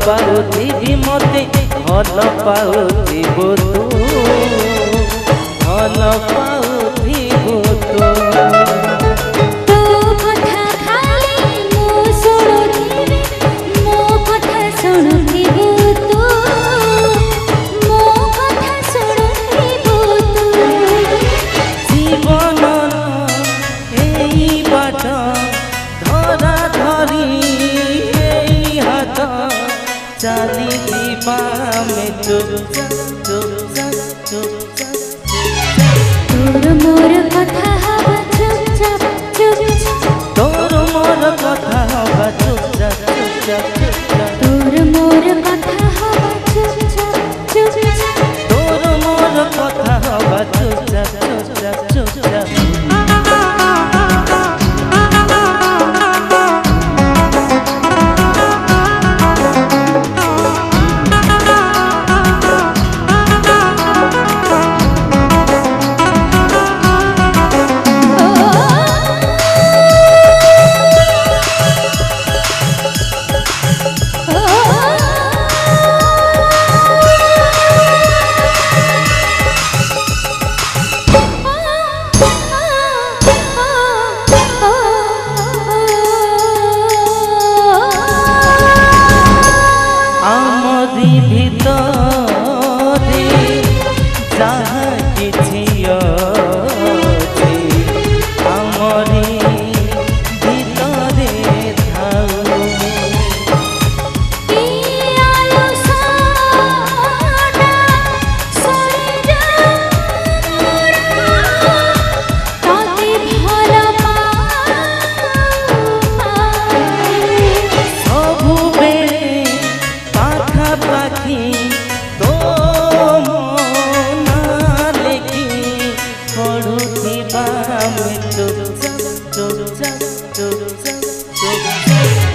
ପାଉଥିବି ମତେ ଭଲ ପାଉଥିବୁ ତୁ ଭଲ ପାଉଥିବୁ ତୁ चाली दीवा में चुपचाप चुपचाप चुपचाप तोर मोर कथा हवा चुपचाप चुपचाप तोर मोर कथा हवा चुपचाप चुपचाप चुपचाप तोर मोर कथा हवा चुपचाप चुपचाप तोर मोर कथा हवा चुपचाप चुपचाप चुपचाप ভিতরে যাহা কিছু আছে আমরি ভিতরে থাও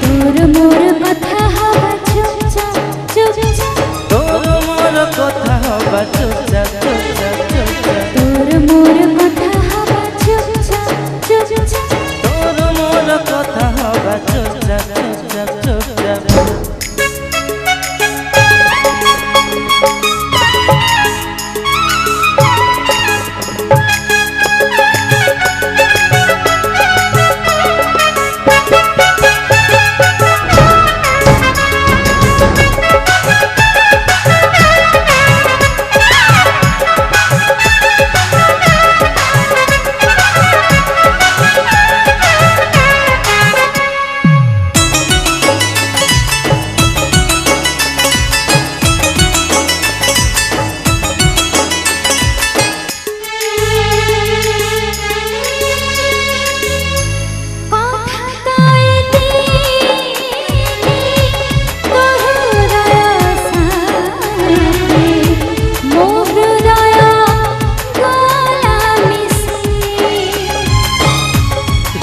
तोर मोर कथा हवा चुपचाप चुपचाप तोर मोर कथा हवा चुपचाप चुपचाप चुपचाप तोर मोर कथा हवा चुपचाप चुपचाप तोर मोर कथा हवा चुपचाप चुपचाप चुपचाप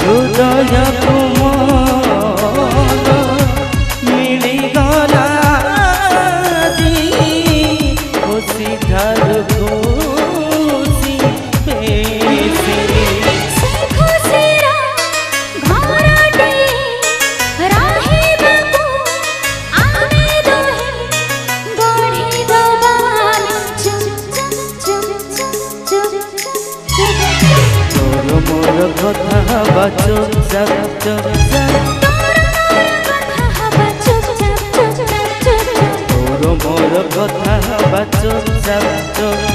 हृदय तुमर मिलिगला खुशी ठार खुशी बेसी मोर कथा हवा चुपचाप चुपचाप तोर मोर कथा हवा चुपचाप चुपचाप